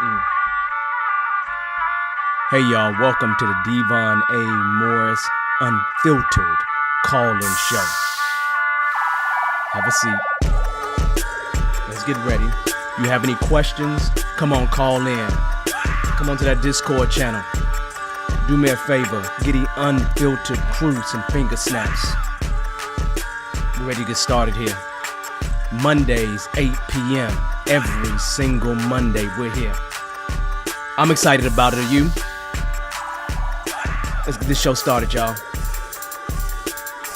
Mm. Hey y'all, welcome to the Devon A. Morris Unfiltered call-in show. Have a seat. Let's get ready. You have any questions? Come on, call in. Come on to that Discord channel. Do me a favor, get the unfiltered crew some finger snaps. We're ready to get started here. Mondays, 8 p.m. Every single Monday, we're here. I'm excited about it. Are you? Let's get this show started, y'all.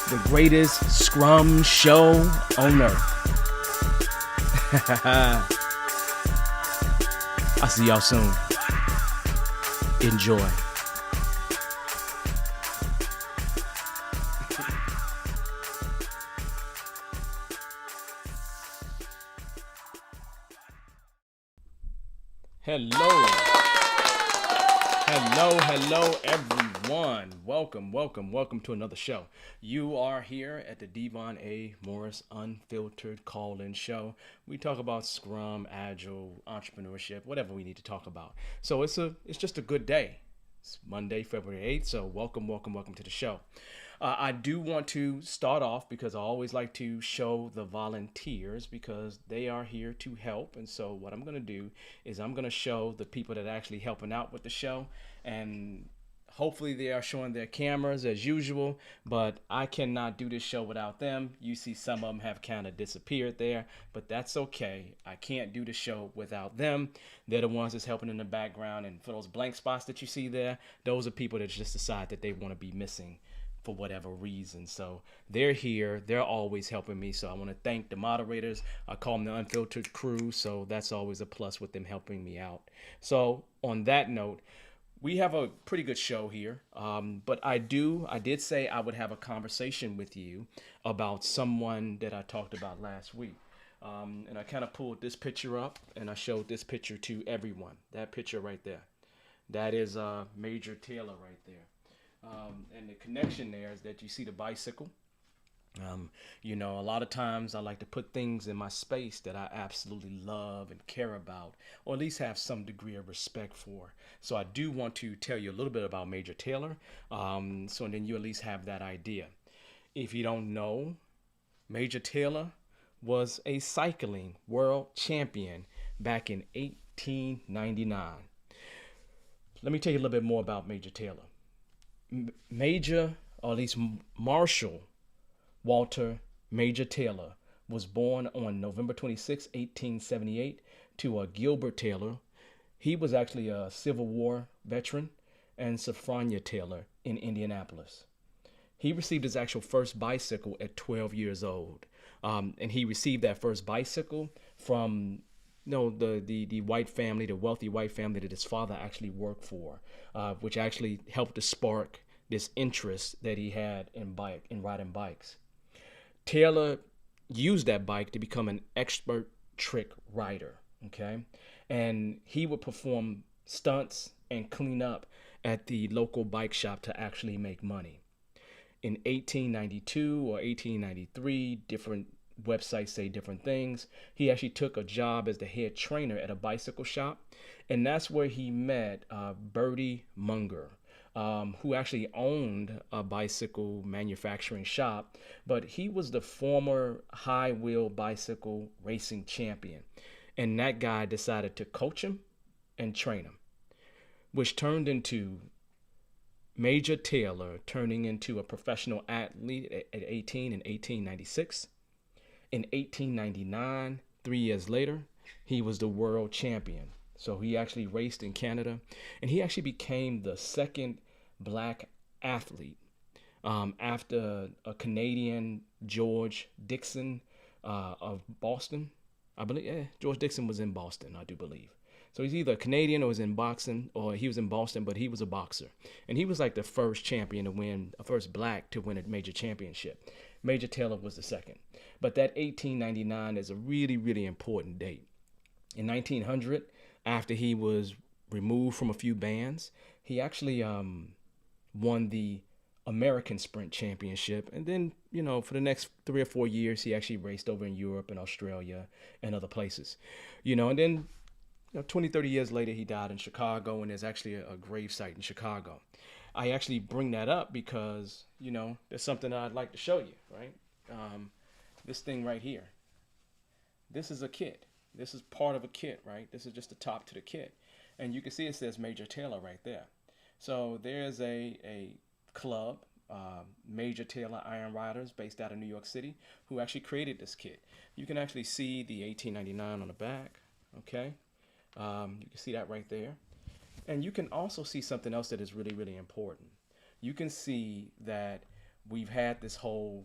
The greatest scrum show on earth. I'll see y'all soon. Enjoy. Hello, everyone. Welcome to another show. You are here at the Devon A. Morris Unfiltered call-in show. We talk about Scrum, Agile, entrepreneurship, whatever we need to talk about. So it's just a good day. It's Monday, February 8th, so welcome to the show. I do want to start off because I always like to show the volunteers because they are here to help. And so what I'm going to do is I'm going to show the people that are actually helping out with the show, and hopefully they are showing their cameras as usual, but I cannot do this show without them. You see some of them have kind of disappeared there, but that's okay. I can't do the show without them. They're the ones that's helping in the background, and for those blank spots that you see there, those are people that just decide that they want to be missing for whatever reason. So they're here. They're always helping me. So I want to thank the moderators. I call them the Unfiltered crew. So that's always a plus with them helping me out. So on that note, we have a pretty good show here. But I did say I would have a conversation with you about someone that I talked about last week. And I kind of pulled this picture up and I showed this picture to everyone. That picture right there. That is Major Taylor right there. And the connection there is that you see the bicycle. A lot of times I like to put things in my space that I absolutely love and care about, or at least have some degree of respect for. So I do want to tell you a little bit about Major Taylor, so then you at least have that idea. If you don't know, Major Taylor was a cycling world champion back in 1899. Let me tell you a little bit more about Major Taylor. Major, or at least Marshall Walter Major Taylor, was born on November 26, 1878, to Gilbert Taylor. He was actually a Civil War veteran, and Sophronia Taylor in Indianapolis. He received his actual first bicycle at 12 years old, and he received that first bicycle from the white family, the wealthy white family that his father actually worked for, which actually helped to spark this interest that he had in riding bikes. Taylor used that bike to become an expert trick rider, okay? And he would perform stunts and clean up at the local bike shop to actually make money. In 1892 or 1893, different websites say different things. He actually took a job as the head trainer at a bicycle shop, and that's where he met Bertie Munger, who actually owned a bicycle manufacturing shop, but he was the former high wheel bicycle racing champion, and that guy decided to coach him and train him, which turned into Major Taylor turning into a professional athlete at 18 in 1896. In 1899, 3 years later, he was the world champion. So he actually raced in Canada, and he actually became the second black athlete after a Canadian, George Dixon of Boston. I believe George Dixon was in Boston, I do believe. So he's either a Canadian or was in boxing, or he was in Boston, but he was a boxer. And he was like the first champion to win, the first black to win a major championship. Major Taylor was the second. But that 1899 is a really, really important date. In 1900, after he was removed from a few bands, he actually won the American Sprint Championship. And then, for the next 3 or 4 years, he actually raced over in Europe and Australia and other places. And then 20, 30 years later, he died in Chicago, and there's actually a grave site in Chicago. I actually bring that up because, there's something that I'd like to show you, right? Um, this thing right here. This is a kit. This is part of a kit, right? This is just the top to the kit. And you can see it says Major Taylor right there. So there's a club, Major Taylor Iron Riders, based out of New York City, who actually created this kit. You can actually see the 1899 on the back, okay? You can see that right there. And you can also see something else that is really, really important. You can see that we've had this whole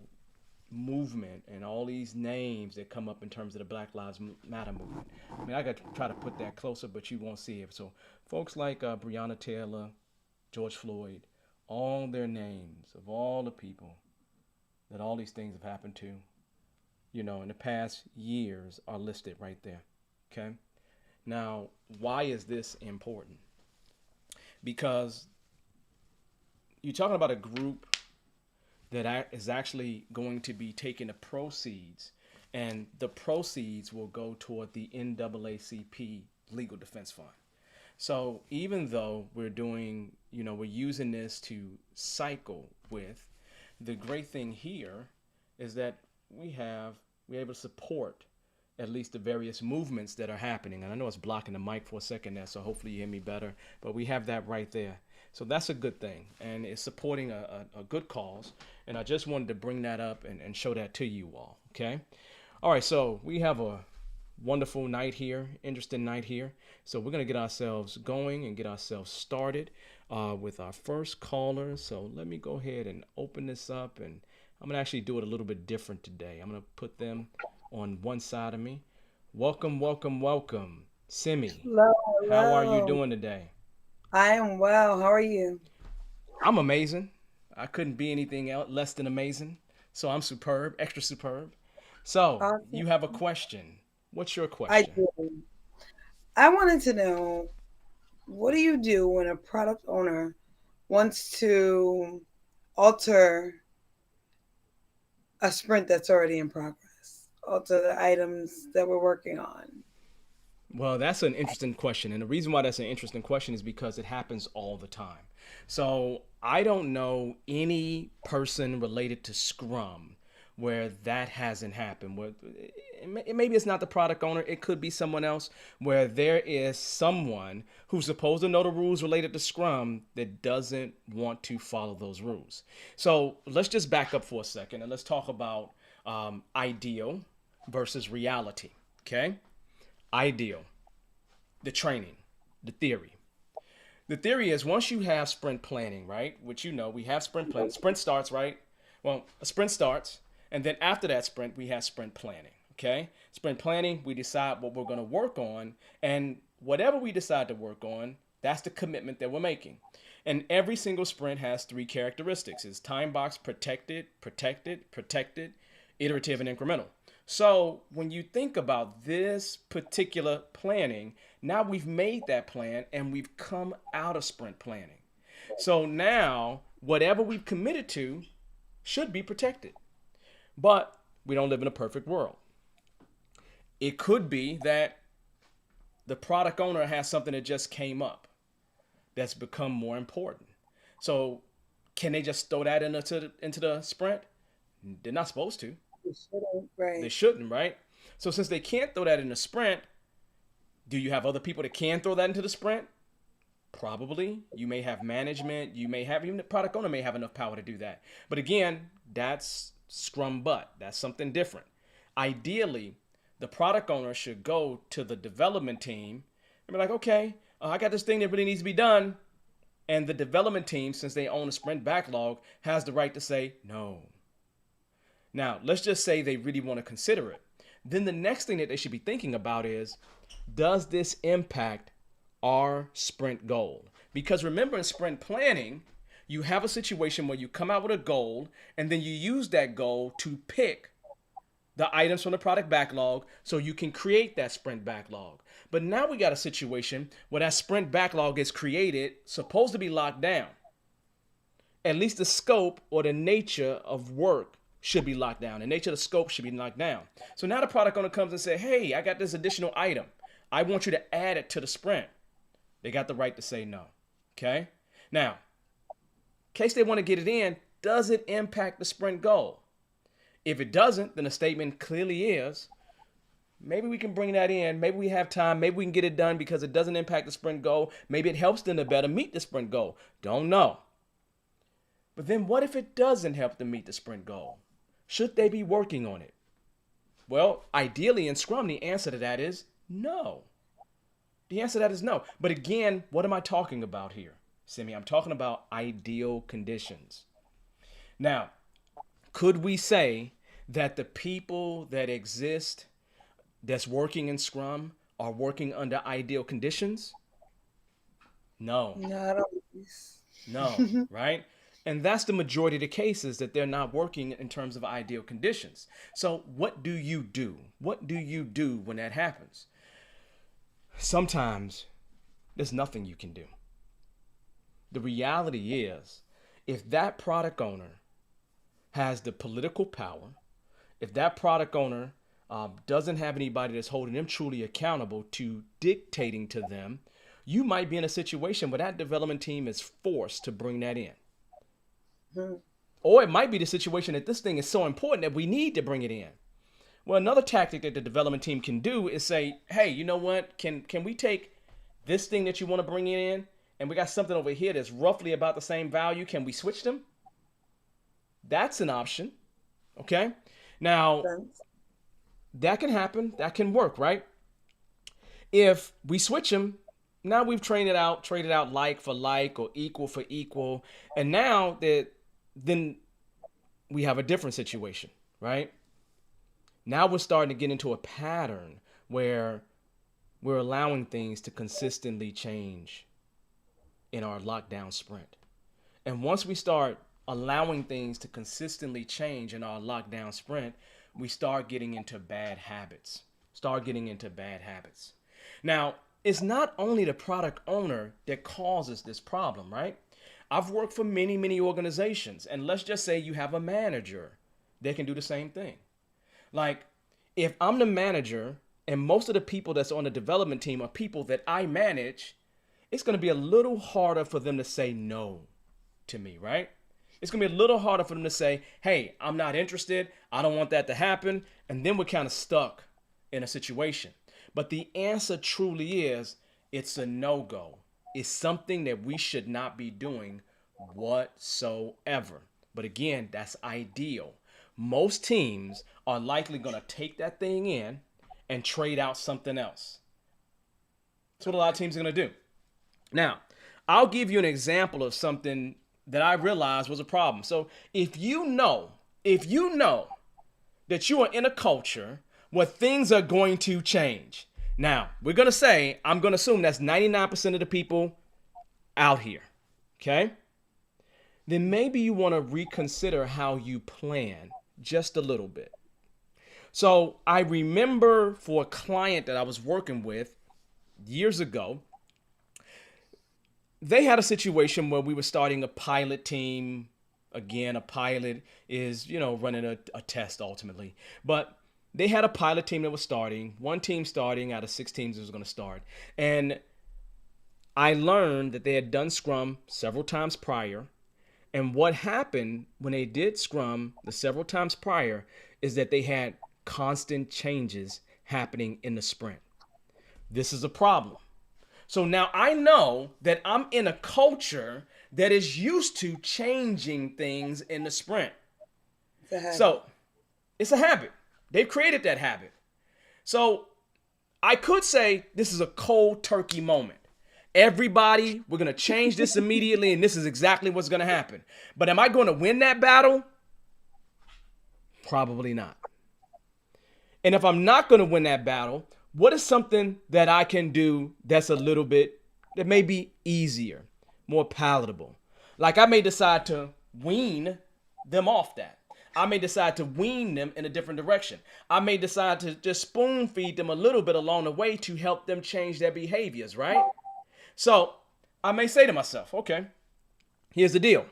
movement and all these names that come up in terms of the Black Lives Matter movement. I mean, I got to try to put that closer, but you won't see it. So folks like Breonna Taylor, George Floyd, all their names of all the people that all these things have happened to, in the past years are listed right there. Okay. Now, why is this important? Because you're talking about a group that is actually going to be taking the proceeds, and the proceeds will go toward the NAACP Legal Defense Fund. So even though we're doing, we're using this to cycle with, the great thing here is that we're able to support at least the various movements that are happening. And I know it's blocking the mic for a second there, so hopefully you hear me better, but we have that right there. So that's a good thing, and it's supporting a good cause. And I just wanted to bring that up and show that to you all, okay? All right, so we have a wonderful night here, interesting night here. So we're going to get ourselves going and get ourselves started with our first caller. So let me go ahead and open this up, and I'm going to actually do it a little bit different today. I'm going to put them on one side of me. Welcome, welcome, welcome. Simi, Hello, how are you hello. doing today? I am well. How are you? I'm amazing. I couldn't be anything else less than amazing. So I'm superb, extra superb. So Awesome. you have a question. What's your I question? do. I wanted to know, what do you do when a product owner wants to alter a sprint that's already in progress, alter the items that we're working on? Well, that's an interesting question. And the reason why that's an interesting question is because it happens all the time. So I don't know any person related to Scrum where that hasn't happened. Where maybe it's not the product owner, it could be someone else, where there is someone who's supposed to know the rules related to Scrum that doesn't want to follow those rules. So let's just back up for a second and let's talk about ideal versus reality. Okay? Ideal, the training, the theory. The theory is once you have sprint planning, right? Which we have sprint planning. Sprint starts, right? Well, a sprint starts, and then after that sprint, we have sprint planning. Okay? Sprint planning, we decide what we're going to work on, and whatever we decide to work on, that's the commitment that we're making. And every single sprint has three characteristics: it's time box, protected, protected, protected, iterative, and incremental. So when you think about this particular planning, now we've made that plan and we've come out of sprint planning. So now whatever we've committed to should be protected. But we don't live in a perfect world. It could be that the product owner has something that just came up that's become more important. So can they just throw that into the sprint? They're not supposed to. You shouldn't, They right? shouldn't, right? So since they can't throw that in the sprint, do you have other people that can throw that into the sprint? Probably. You may have management. You may have even the product owner may have enough power to do that. But again, that's Scrum butt. That's something different. Ideally, the product owner should go to the development team and be like, okay, I got this thing that really needs to be done. And the development team, since they own a sprint backlog, has the right to say no. Now, let's just say they really want to consider it. Then the next thing that they should be thinking about is, does this impact our sprint goal? Because remember, in sprint planning, you have a situation where you come out with a goal and then you use that goal to pick the items from the product backlog so you can create that sprint backlog. But now we got a situation where that sprint backlog is created, supposed to be locked down. At least the scope or the nature of work should be locked down. The nature of the scope should be locked down. So now the product owner comes and says, hey, I got this additional item. I want you to add it to the sprint. They got the right to say no. Okay? Now, in case they want to get it in, does it impact the sprint goal? If it doesn't, then the statement clearly is, maybe we can bring that in. Maybe we have time. Maybe we can get it done because it doesn't impact the sprint goal. Maybe it helps them to better meet the sprint goal. Don't know. But then what if it doesn't help them meet the sprint goal? Should they be working on it? Well, ideally in Scrum, the answer to that is no. The answer to that is no. But again, what am I talking about here, Simi? I'm talking about ideal conditions. Now, could we say that the people that exist that's working in Scrum are working under ideal conditions? No. Not always. No, right? And that's the majority of the cases that they're not working in terms of ideal conditions. So what do you do? What do you do when that happens? Sometimes there's nothing you can do. The reality is, if that product owner has the political power, if that product owner doesn't have anybody that's holding them truly accountable to dictating to them, you might be in a situation where that development team is forced to bring that in. Or it might be the situation that this thing is so important that we need to bring it in. Well, another tactic that the development team can do is say, hey, you know what? Can we take this thing that you want to bring in and we got something over here that's roughly about the same value? Can we switch them? That's an option. Okay. Now, that can happen. That can work, right? If we switch them, now we've traded out like for like or equal for equal. And now then we have a different situation, right? Now we're starting to get into a pattern where we're allowing things to consistently change in our lockdown sprint. And once we start allowing things to consistently change in our lockdown sprint, we start getting into bad habits. Now, it's not only the product owner that causes this problem, right? I've worked for many, many organizations, and let's just say you have a manager. They can do the same thing. Like, if I'm the manager and most of the people that's on the development team are people that I manage, it's going to be a little harder for them to say no to me, right? It's going to be a little harder for them to say, hey, I'm not interested. I don't want that to happen. And then we're kind of stuck in a situation. But the answer truly is, it's a no-go. It's something that we should not be doing whatsoever. But again, that's ideal. Most teams are likely going to take that thing in and trade out something else. That's what a lot of teams are going to do. Now, I'll give you an example of something that I realized was a problem. So if you know that you are in a culture where things are going to change. Now, I'm going to assume that's 99% of the people out here, okay? Then maybe you want to reconsider how you plan just a little bit. So I remember for a client that I was working with years ago, they had a situation where we were starting a pilot team. Again, a pilot is, running a test ultimately. But they had a pilot team that was starting, one team starting out of 6 teams that was going to start. And I learned that they had done Scrum several times prior. And what happened when they did Scrum the several times prior is that they had constant changes happening in the sprint. This is a problem. So now I know that I'm in a culture that is used to changing things in the sprint. So it's a habit. They've created that habit. So I could say this is a cold turkey moment. Everybody, we're going to change this immediately, and this is exactly what's going to happen. But am I going to win that battle? Probably not. And if I'm not going to win that battle, what is something that I can do that may be easier, more palatable? Like I may decide to wean them off that. I may decide to wean them in a different direction. I may decide to just spoon feed them a little bit along the way to help them change their behaviors, right? So I may say to myself, okay, here's the deal.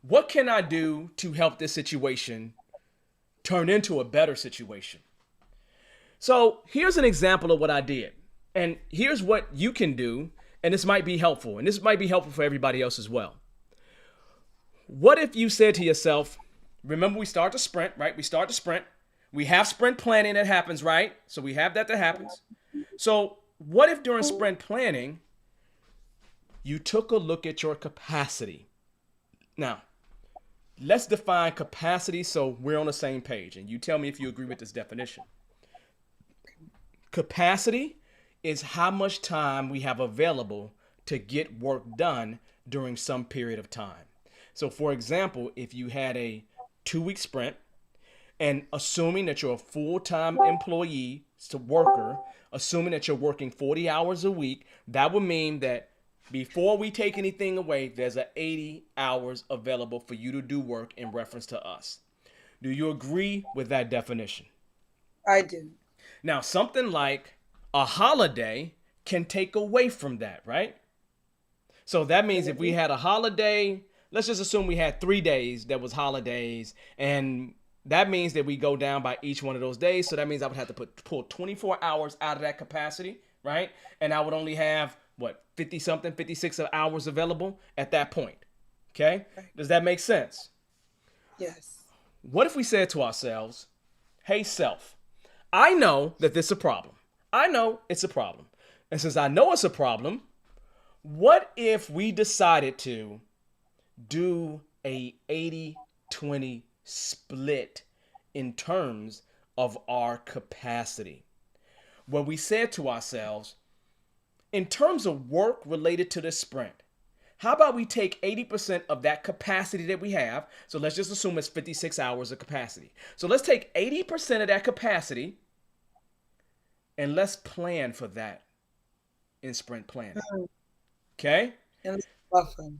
What can I do to help this situation turn into a better situation? So here's an example of what I did. And here's what you can do, and this might be helpful, and this might be helpful for everybody else as well. What if you said to yourself, remember we start the sprint, right? We start the sprint. We have sprint planning that happens, right? So we have that happens. So what if during sprint planning, you took a look at your capacity? Now, let's define capacity so we're on the same page, and you tell me if you agree with this definition. Capacity is how much time we have available to get work done during some period of time. So, for example, if you had a 2 week sprint, and assuming that you're a full time employee, it's a worker, assuming that you're working 40 hours a week, that would mean that before we take anything away, there's a 80 hours available for you to do work in reference to us. Do you agree with that definition? I do. Now, something like a holiday can take away from that, right? So that means if we had a holiday, let's just assume we had 3 days that was holidays, and that means that we go down by each one of those days. So that means I would have to pull 24 hours out of that capacity, right? And I would only have, what, 50 something, 56 hours available at that point. Okay? Does that make sense? Yes. What if we said to ourselves, hey, self, I know that this is a problem. I know it's a problem. And since I know it's a problem, what if we decided to do a 80-20 split in terms of our capacity? Where we said to ourselves, in terms of work related to the sprint, how about we take 80% of that capacity that we have? So let's just assume it's 56 hours of capacity. So let's take 80% of that capacity and let's plan for that in sprint planning. Okay? And it's buffering.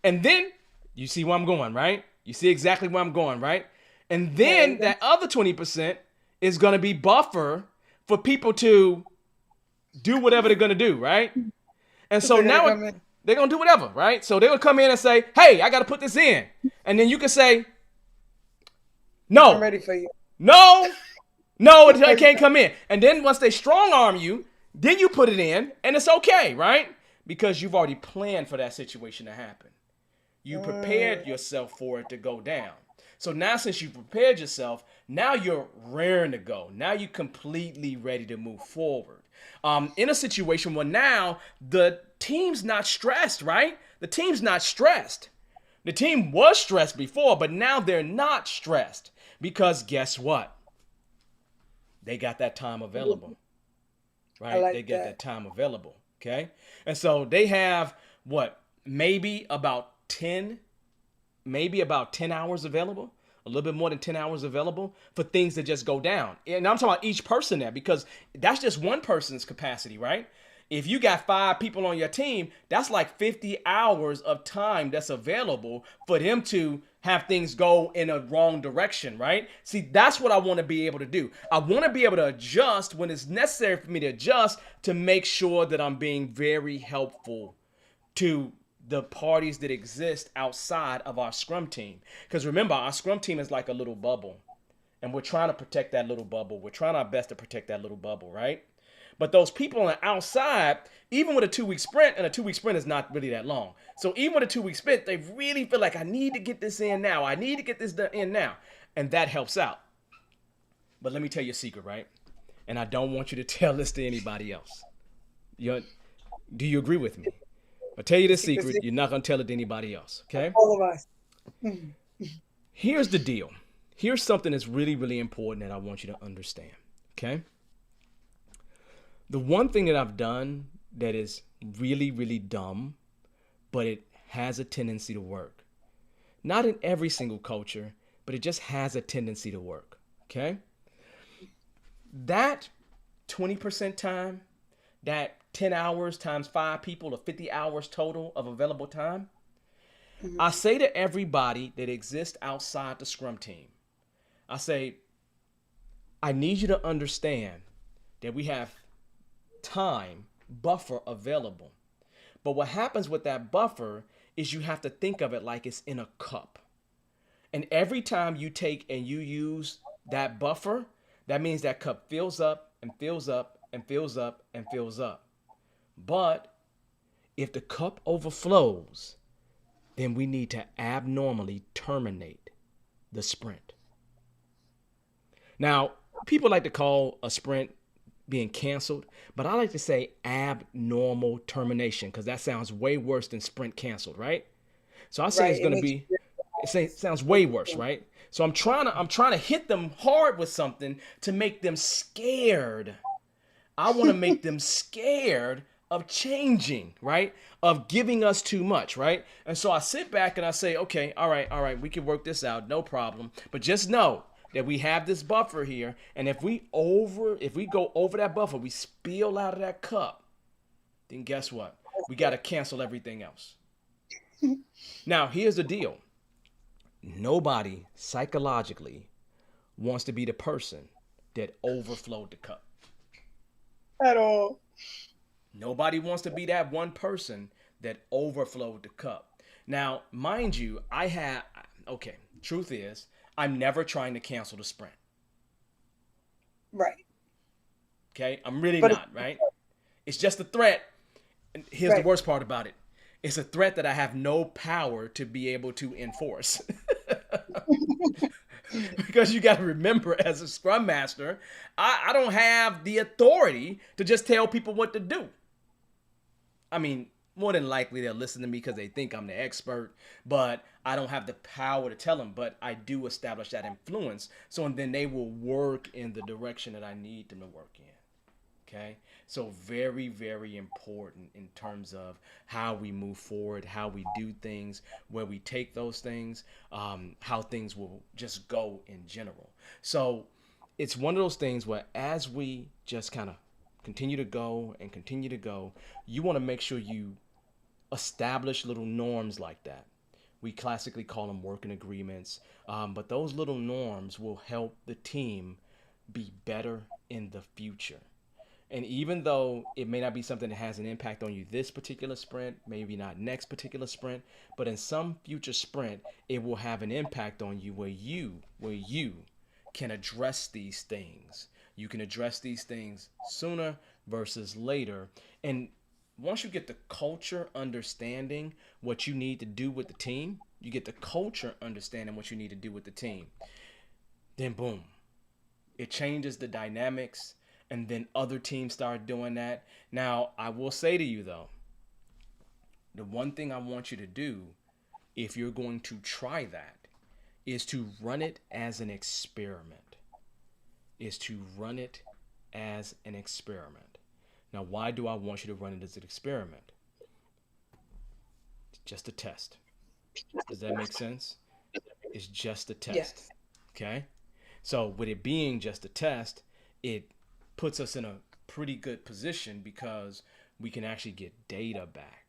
And then you see where I'm going, right? You see exactly where I'm going, right? And then that other 20% is going to be buffer for people to do whatever they're going to do, right? And so now they're going to do whatever, right? So they'll come in and say, hey, I got to put this in. And then you can say, no. I'm ready for you. No, it can't come in. And then once they strong arm you, then you put it in and it's okay, right? Because you've already planned for that situation to happen. You prepared yourself for it to go down. So now since you prepared yourself, now you're raring to go. Now you're completely ready to move forward. In a situation where now the team's not stressed, right? The team's not stressed. The team was stressed before, but now they're not stressed because guess what? They got that time available, right? They get that time available, okay? And so they have what? Maybe about 10 hours available, a little bit more than 10 hours available for things that just go down. And I'm talking about each person there because that's just one person's capacity, right? If you got 5 people on your team, that's like 50 hours of time that's available for them to have things go in a wrong direction, right? See, that's what I want to be able to do. I want to be able to adjust when it's necessary for me to adjust to make sure that I'm being very helpful to the parties that exist outside of our scrum team. Because remember, our scrum team is like a little bubble. And we're trying to protect that little bubble. We're trying our best to protect that little bubble, right? But those people on the outside, even with a 2-week sprint, and a 2-week sprint is not really that long. So even with a 2-week sprint, they really feel like I need to get this in now. I need to get this in now. And that helps out. But let me tell you a secret, right? And I don't want you to tell this to anybody else. Do you agree with me? I'll tell you the secret. You're not going to tell it to anybody else, okay? All of us. Here's the deal. Here's something that's really, really important that I want you to understand, okay? The one thing that I've done that is really, really dumb, but it has a tendency to work. Not in every single culture, but it just has a tendency to work, okay? That 20% time, that 10 hours times 5 people or 50 hours total of available time, I say to everybody that exists outside the scrum team, I say, I need you to understand that we have time buffer available. But what happens with that buffer is you have to think of it like it's in a cup. And every time you take and you use that buffer, that means that cup fills up and fills up and fills up and fills up. But if the cup overflows, then we need to abnormally terminate the sprint. Now, people like to call a sprint being canceled, but I like to say abnormal termination because that sounds way worse than sprint canceled, right? So I say Right. it's It going to makes be, you it sounds way worse, realize. right? So I'm trying to hit them hard with something to make them scared. I want to make them scared of changing, right? Of giving us too much, right? And so I sit back and I say, okay, all right, we can work this out, no problem. But just know that we have this buffer here, and if we go over that buffer, we spill out of that cup, then guess what? We got to cancel everything else. Now, here's the deal. Nobody psychologically wants to be the person that overflowed the cup. At all. Nobody wants to be that one person that overflowed the cup. Now, mind you, okay, truth is, I'm never trying to cancel the sprint. Right. Okay, I'm really But it's not, right? It's just a threat. And here's the right. worst part about it, it's a threat that I have no power to be able to enforce. Because you got to remember, as a scrum master, I don't have the authority to just tell people what to do. I mean, more than likely they'll listen to me because they think I'm the expert, but I don't have the power to tell them. But I do establish that influence, so and then they will work in the direction that I need them to work in. Okay, so very, very important in terms of how we move forward, how we do things, where we take those things, how things will just go in general. So it's one of those things where as we just kind of continue to go and continue to go, you want to make sure you establish little norms like that. We classically call them working agreements, but those little norms will help the team be better in the future. And even though it may not be something that has an impact on you this particular sprint, maybe not next particular sprint, but in some future sprint, it will have an impact on you where you can address these things. You can address these things sooner versus later. And once you get the culture understanding what you need to do with the team, you get the culture understanding what you need to do with the team, then boom, it changes the dynamics, and then other teams start doing that. Now, I will say to you though, the one thing I want you to do if you're going to try that is to run it as an experiment. Is to run it as an experiment. Now, why do I want you to run it as an experiment? It's just a test. Does that make sense? It's just a test. Yes. Okay? So, with it being just a test, it puts us in a pretty good position because we can actually get data back.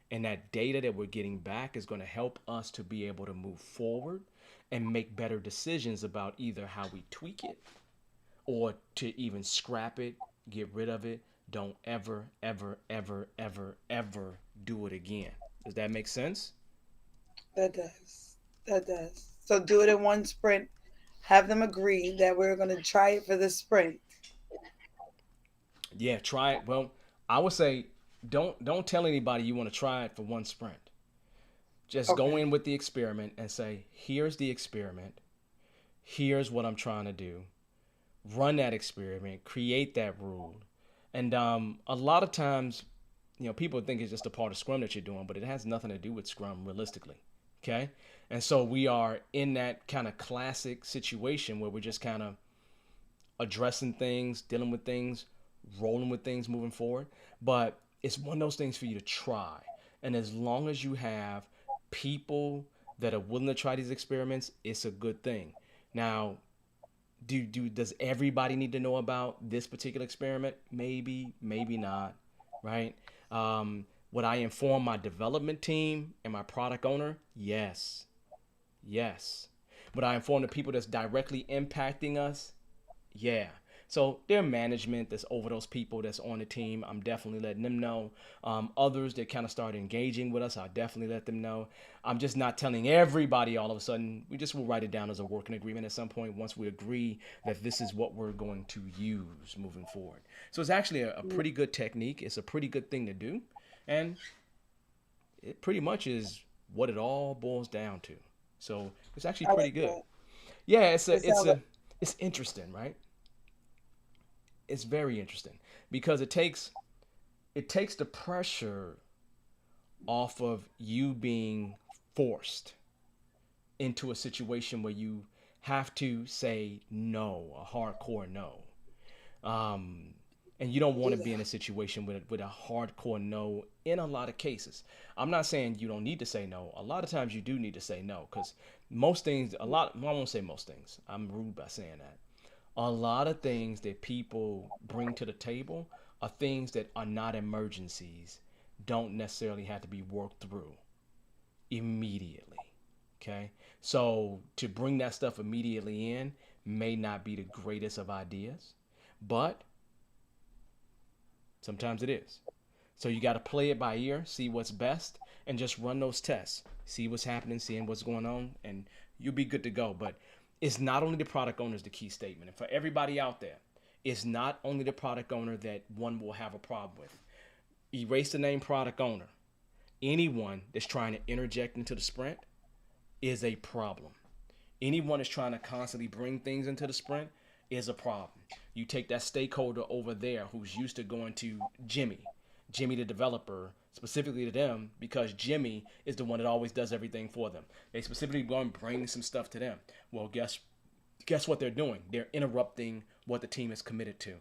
And that data that we're getting back is going to help us to be able to move forward and make better decisions about either how we tweak it or to even scrap it, get rid of it. Don't ever, ever, ever, ever, ever do it again. Does that make sense? That does. That does. So do it in one sprint. Have them agree that we're going to try it for this sprint. Yeah, try it. Well, I would say don't tell anybody you want to try it for one sprint. Just go Okay. in with the experiment and say, here's the experiment. Here's what I'm trying to do. Run that experiment, create that rule. And a lot of times, people think it's just a part of Scrum that you're doing, but it has nothing to do with Scrum realistically. Okay? And so we are in that kind of classic situation where we're just kind of addressing things, dealing with things, rolling with things moving forward. But it's one of those things for you to try. And as long as you have people that are willing to try these experiments, it's a good thing. Now, does everybody need to know about this particular experiment? Maybe, maybe not, right? Would I inform my development team and my product owner? Yes, yes. Would I inform the people that's directly impacting us? Yeah. So their management that's over those people that's on the team, I'm definitely letting them know. Others that kind of start engaging with us, I'll definitely let them know. I'm just not telling everybody all of a sudden. We just will write it down as a working agreement at some point once we agree that this is what we're going to use moving forward. So it's actually a pretty good technique. It's a pretty good thing to do. And it pretty much is what it all boils down to. So it's actually I pretty like good. that. Yeah, It sounds like it's interesting, right? It's very interesting because it takes the pressure off of you being forced into a situation where you have to say no, a hardcore no. Um, and you don't want to be yeah. in a situation with a hardcore no in a lot of cases. I'm not saying you don't need to say no. A lot of times you do need to say no because most things, I won't say most things. I'm rude by saying that. A lot of things that people bring to the table are things that are not emergencies, don't necessarily have to be worked through immediately. Okay. So to bring that stuff immediately in may not be the greatest of ideas, but sometimes it is. So you got to play it by ear, see what's best, and just run those tests. See what's happening, seeing what's going on, and you'll be good to go. But it's not only the product owner is the key statement. And for everybody out there, it's not only the product owner that one will have a problem with. Erase the name product owner. Anyone that's trying to interject into the sprint is a problem. Anyone that's trying to constantly bring things into the sprint is a problem. You take that stakeholder over there who's used to going to Jimmy the developer, specifically to them, because Jimmy is the one that always does everything for them. They specifically go and bring some stuff to them. Well, guess what they're doing? They're interrupting what the team is committed to.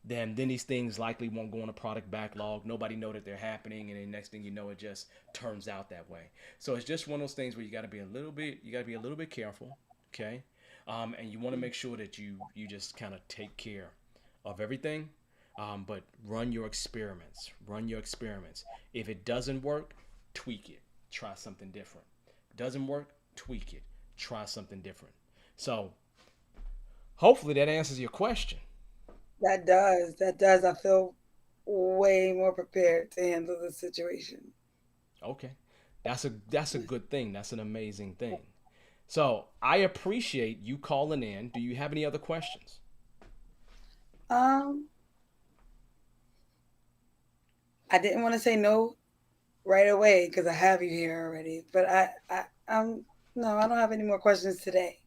Then these things likely won't go on a product backlog. Nobody know that they're happening, and then next thing you know, it just turns out that way. So it's just one of those things where you got to be a little bit careful, okay? And you want to make sure that you just kind of take care of everything. But run your experiments. Run your experiments. If it doesn't work, tweak it. Try something different. Doesn't work, tweak it. Try something different. So hopefully that answers your question. That does. That does. I feel way more prepared to handle the situation. Okay. That's a good thing. That's an amazing thing. So I appreciate you calling in. Do you have any other questions? Um, I didn't want to say no right away because I have you here already, but no, I don't have any more questions today.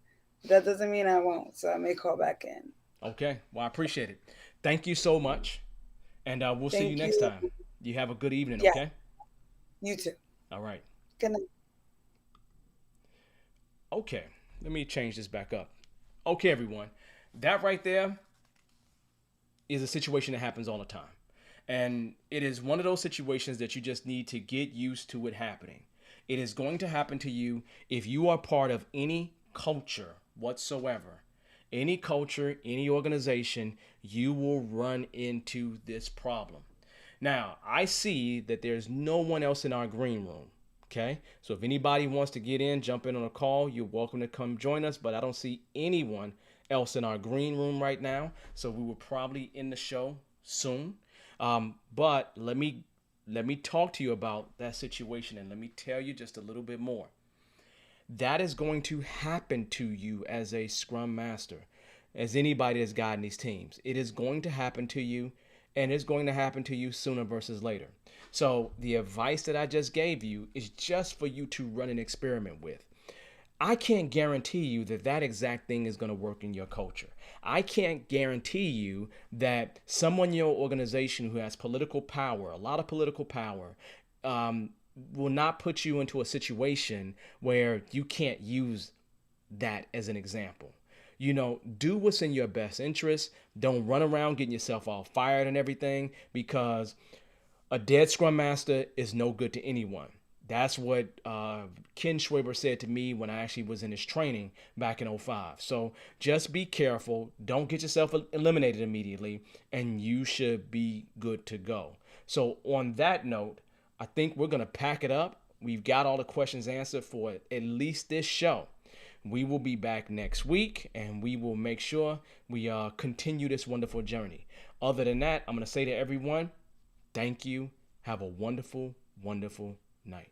That doesn't mean I won't, so I may call back in. Okay. Well, I appreciate it. Thank you so much, and we'll see you Thank next you. time. You have a good evening. Yeah, Okay. you too. All right. Good night. Okay. Let me change this back up. Okay, everyone. That right there is a situation that happens all the time. And it is one of those situations that you just need to get used to it happening. It is going to happen to you if you are part of any culture whatsoever. Any culture, any organization, you will run into this problem. Now, I see that there's no one else in our green room. Okay, so if anybody wants to get in, jump in on a call, you're welcome to come join us. But I don't see anyone else in our green room right now, so we will probably end the show soon. But let me talk to you about that situation and let me tell you just a little bit more. That is going to happen to you as a scrum master, as anybody that's guiding these teams. It is going to happen to you, and it's going to happen to you sooner versus later. So the advice that I just gave you is just for you to run an experiment with. I can't guarantee you that that exact thing is going to work in your culture. I can't guarantee you that someone in your organization who has political power, a lot of political power, um, will not put you into a situation where you can't use that as an example. Do what's in your best interest. Don't run around getting yourself all fired and everything because a dead scrum master is no good to anyone. That's what Ken Schwaber said to me when I actually was in his training back in '05. So just be careful. Don't get yourself eliminated immediately, and you should be good to go. So on that note, I think we're going to pack it up. We've got all the questions answered for at least this show. We will be back next week, and we will make sure we continue this wonderful journey. Other than that, I'm going to say to everyone, thank you. Have a wonderful, wonderful night.